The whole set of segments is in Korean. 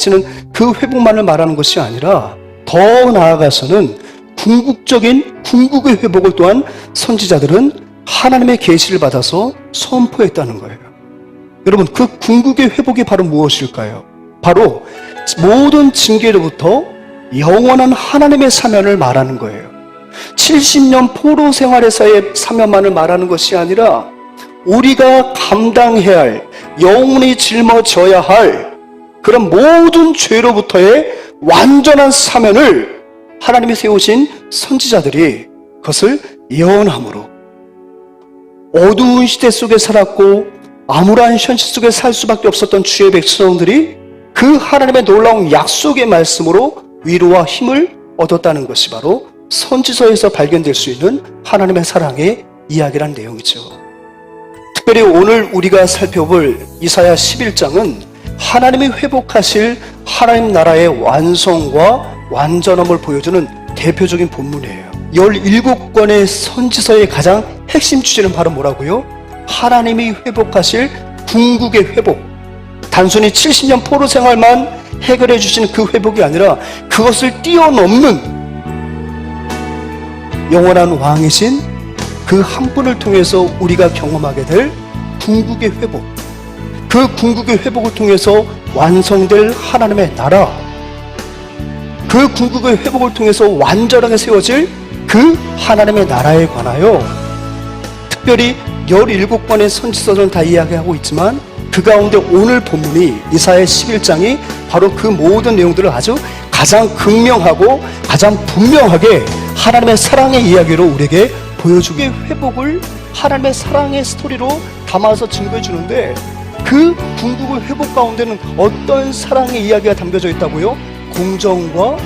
바치는 그 회복만을 말하는 것이 아니라 더 나아가서는 궁극의 회복을 또한 선지자들은 하나님의 계시를 받아서 선포했다는 거예요. 여러분, 그 궁극의 회복이 바로 무엇일까요? 바로 모든 징계로부터 영원한 하나님의 사면을 말하는 거예요. 70년 포로 생활에서의 사면만을 말하는 것이 아니라 우리가 감당해야 할, 영원히 짊어져야 할 그런 모든 죄로부터의 완전한 사면을 하나님이 세우신 선지자들이 그것을 예언함으로 어두운 시대 속에 살았고 암울한 현실 속에 살 수밖에 없었던 주의 백성들이 그 하나님의 놀라운 약속의 말씀으로 위로와 힘을 얻었다는 것이 바로 선지서에서 발견될 수 있는 하나님의 사랑의 이야기란 내용이죠. 특별히 오늘 우리가 살펴볼 이사야 11장은 하나님이 회복하실 하나님 나라의 완성과 완전함을 보여주는 대표적인 본문이에요. 17권의 선지서의 가장 핵심 주제는 바로 뭐라고요? 하나님이 회복하실 궁극의 회복. 단순히 70년 포로 생활만 해결해 주시는 그 회복이 아니라 그것을 뛰어넘는 영원한 왕이신 그 한 분을 통해서 우리가 경험하게 될 궁극의 회복. 그 궁극의 회복을 통해서 완성될 하나님의 나라, 그 궁극의 회복을 통해서 완전하게 세워질 그 하나님의 나라에 관하여 특별히 17권의 선지서는 다 이야기하고 있지만 그 가운데 오늘 본문이 이사야 11장이 바로 그 모든 내용들을 아주 가장 극명하고 가장 분명하게 하나님의 사랑의 이야기로 우리에게 보여주게 회복을 하나님의 사랑의 스토리로 담아서 증거해 주는데 그 궁극의 회복 가운데는 어떤 사랑의 이야기가 담겨져 있다고요? 공정과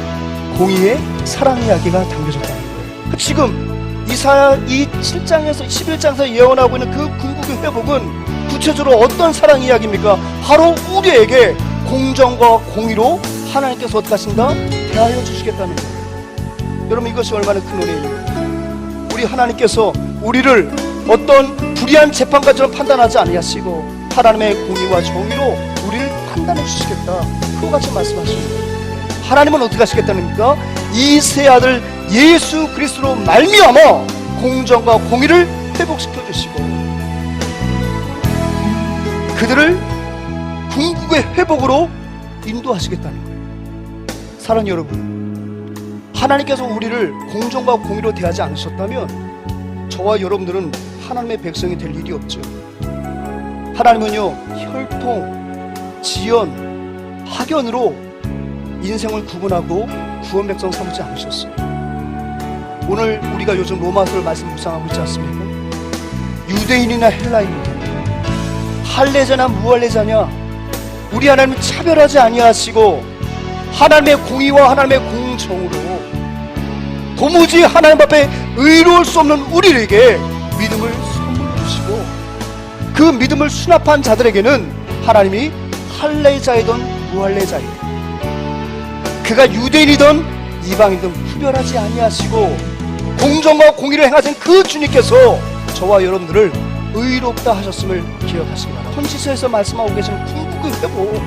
공의의 사랑 이야기가 담겨졌다는 거예요. 지금 이사야 이 7장에서 11장에서 예언하고 있는 그 궁극의 회복은 구체적으로 어떤 사랑 이야기입니까? 바로 우리에게 공정과 공의로 하나님께서 어떻게 하신다? 대하여 주시겠다는 거예요. 여러분, 이것이 얼마나 큰 은혜입니까? 우리 하나님께서 우리를 어떤 불의한 재판관처럼 판단하지 아니하시고 하나님의 공의와 정의로 우리를 판단해 주시겠다, 그와 같이 말씀하시는 거예요. 하나님은 어떻게 하시겠다는 겁니까? 이 세 아들 예수 그리스도로 말미암아 공정과 공의를 회복시켜 주시고 그들을 궁극의 회복으로 인도하시겠다는 거예요. 사랑하는 여러분, 하나님께서 우리를 공정과 공의로 대하지 않으셨다면 저와 여러분들은 하나님의 백성이 될 일이 없죠. 하나님은요, 혈통, 지연, 학연으로 인생을 구분하고 구원 백성 삼지 않으셨어요. 오늘 우리가 요즘 로마서를 말씀 묵상하고 있지 않습니까? 유대인이나 헬라인이냐, 할례자나 무할례자냐, 우리 하나님은 차별하지 아니하시고 하나님의 공의와 하나님의 공정으로 도무지 하나님 앞에 의로울 수 없는 우리에게 믿음을 선물로 주시고 그 믿음을 수납한 자들에게는 하나님이 할례자이든 무할례자이든 그가 유대인이든 이방이든 구별하지 아니하시고 공정과 공의를 행하신 그 주님께서 저와 여러분들을 의롭다 하셨음을 기억하시기 바랍니다. 선지서에서 말씀하고 계시는 궁극의 회복,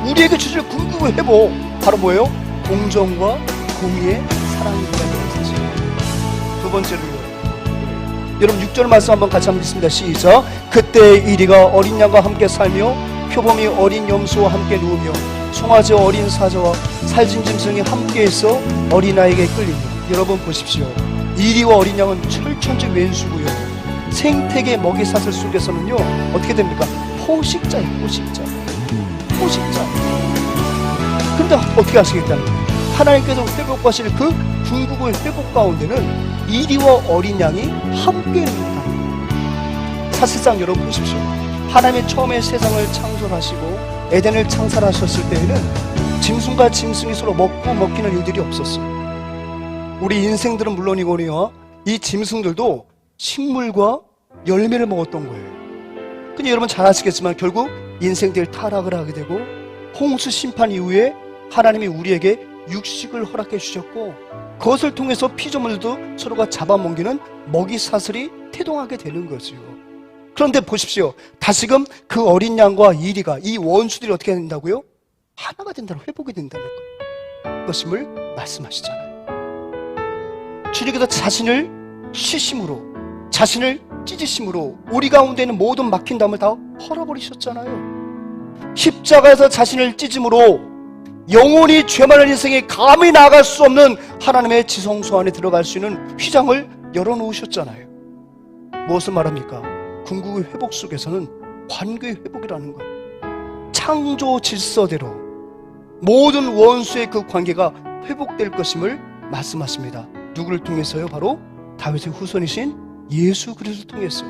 우리에게 주실 궁극의 회복 바로 뭐예요? 공정과 공의의 사랑이라는 사실입니다. 두 번째로요, 여러분 6절 말씀 한번 같이 한번 읽습니다. 시작. 그때 이리가 어린 양과 함께 살며 표범이 어린 염소와 함께 누우며 송아지 어린 사자와 살진 짐승이 함께 있어 어린아이에게 끌리며. 여러분 보십시오. 이리와 어린 양은 철천지 왼수고요, 생태계 먹이 사슬 속에서는요 어떻게 됩니까? 포식자예요. 포식자. 그런데 어떻게 하시겠다는 거예요? 하나님께서 회복하실 그 궁극의 회복 가운데는 이리와 어린 양이 함께 있는 거예요. 사실상 여러분 보십시오. 하나님이 처음에 세상을 창조하시고 에덴을 창설하셨을 때에는 짐승과 짐승이 서로 먹고 먹히는 일들이 없었어요. 우리 인생들은 물론이거니와 이 짐승들도 식물과 열매를 먹었던 거예요. 근데 여러분 잘 아시겠지만 결국 인생들 타락을 하게 되고 홍수 심판 이후에 하나님이 우리에게 육식을 허락해 주셨고 그것을 통해서 피조물도 서로가 잡아먹이는 먹이 사슬이 태동하게 되는 거죠. 그런데 보십시오. 다시금 그 어린 양과 이리가, 이 원수들이 어떻게 된다고요? 하나가 된다는, 회복이 된다는 것임을 말씀하시잖아요. 주님께서 자신을 치심으로, 자신을 찢으심으로 우리 가운데 있는 모든 막힌 담을 다 헐어버리셨잖아요. 십자가에서 자신을 찢음으로 영원히 죄 많은 인생에 감히 나아갈 수 없는 하나님의 지성소 안에 들어갈 수 있는 휘장을 열어놓으셨잖아요. 무엇을 말합니까? 궁극의 회복 속에서는 관계의 회복이라는 거예요. 창조 질서대로 모든 원수의 그 관계가 회복될 것임을 말씀하십니다. 누구를 통해서요? 바로 다윗의 후손이신 예수 그리스도를 통해서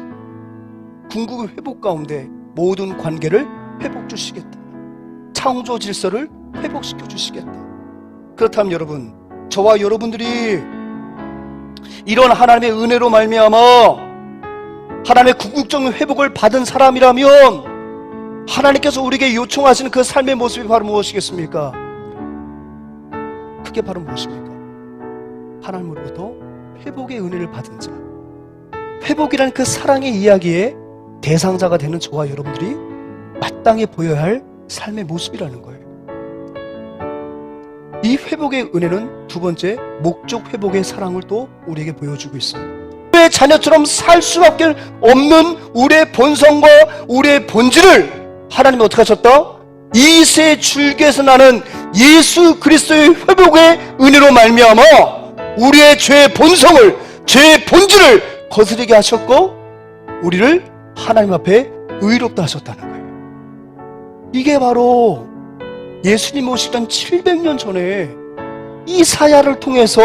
궁극의 회복 가운데 모든 관계를 회복 주시겠다. 창조 질서를 회복시켜 주시겠다. 그렇다면 여러분, 저와 여러분들이 이런 하나님의 은혜로 말미암아 하나님의 궁극적인 회복을 받은 사람이라면 하나님께서 우리에게 요청하시는 그 삶의 모습이 바로 무엇이겠습니까? 그게 바로 무엇입니까? 하나님으로부터 회복의 은혜를 받은 자, 회복이라는 그 사랑의 이야기의 대상자가 되는 저와 여러분들이 마땅히 보여야 할 삶의 모습이라는 거예요. 이 회복의 은혜는 두 번째, 목적 회복의 사랑을 또 우리에게 보여주고 있습니다. 우리의 자녀처럼 살 수밖에 없는 우리의 본성과 우리의 본질을 하나님이 어떻게 하셨다? 이세 줄기에서 나는 예수 그리스도의 회복의 은혜로 말미암아 우리의 죄의 본성을, 죄의 본질을 거스르게 하셨고 우리를 하나님 앞에 의롭다 하셨다는 거예요. 이게 바로 예수님 오시던 700년 전에 이사야를 통해서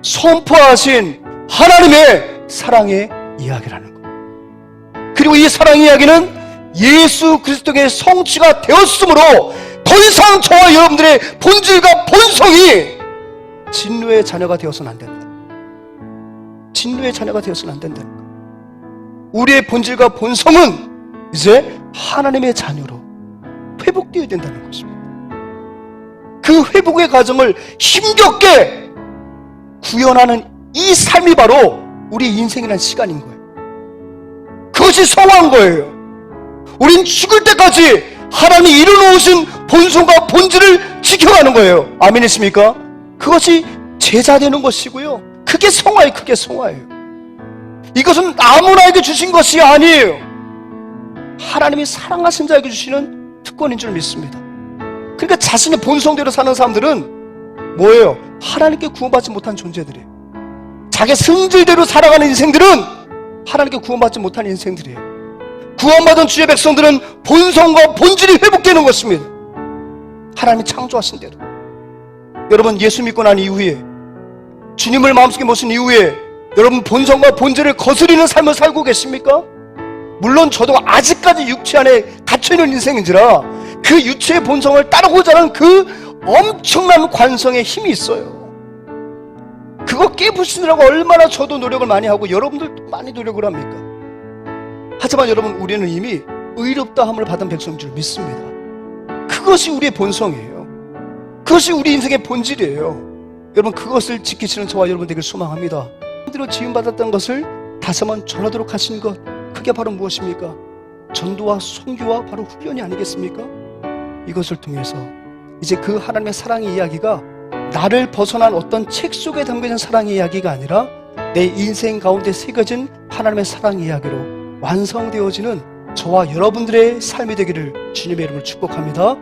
선포하신 하나님의 사랑의 이야기라는 거예요. 그리고 이 사랑의 이야기는 예수 그리스도의 성취가 되었으므로 더 이상 저와 여러분들의 본질과 본성이 진노의 자녀가 되어서는 안 된다. 진노의 자녀가 되어서는 안 된다는 거예요. 우리의 본질과 본성은 이제 하나님의 자녀로 회복되어야 된다는 것입니다. 그 회복의 과정을 힘겹게 구현하는 이 삶이 바로 우리 인생이라는 시간인 거예요. 그것이 성화인 거예요. 우린 죽을 때까지 하나님이 이루어놓으신 본성과 본질을 지켜가는 거예요. 아멘이십니까? 그것이 제자 되는 것이고요. 그게 성화예요. 그게 성화예요. 이것은 아무나에게 주신 것이 아니에요. 하나님이 사랑하신 자에게 주시는 특권인 줄 믿습니다. 그러니까 자신의 본성대로 사는 사람들은 뭐예요? 하나님께 구원받지 못한 존재들이에요. 자기 승질대로 살아가는 인생들은 하나님께 구원받지 못한 인생들이에요. 구원받은 주의 백성들은 본성과 본질이 회복되는 것입니다. 하나님이 창조하신 대로. 여러분, 예수 믿고 난 이후에, 주님을 마음속에 모신 이후에 여러분 본성과 본질을 거스리는 삶을 살고 계십니까? 물론 저도 아직까지 육체 안에 갇혀있는 인생인지라 그 육체의 본성을 따르고자 하는 그 엄청난 관성의 힘이 있어요. 그거 깨부수느라고 얼마나 저도 노력을 많이 하고 여러분들도 많이 노력을 합니까? 하지만 여러분, 우리는 이미 의롭다함을 받은 백성인 줄 믿습니다. 그것이 우리의 본성이에요. 그것이 우리 인생의 본질이에요. 여러분, 그것을 지키시는 저와 여러분 되길 소망합니다. 그대로 지음받았던 것을 다시 한번 전하도록 하신 것, 그게 바로 무엇입니까? 전도와 선교와 바로 훈련이 아니겠습니까? 이것을 통해서 이제 그 하나님의 사랑의 이야기가 나를 벗어난 어떤 책 속에 담겨진 사랑의 이야기가 아니라 내 인생 가운데 새겨진 하나님의 사랑의 이야기로 완성되어지는 저와 여러분들의 삶이 되기를 주님의 이름으로 축복합니다.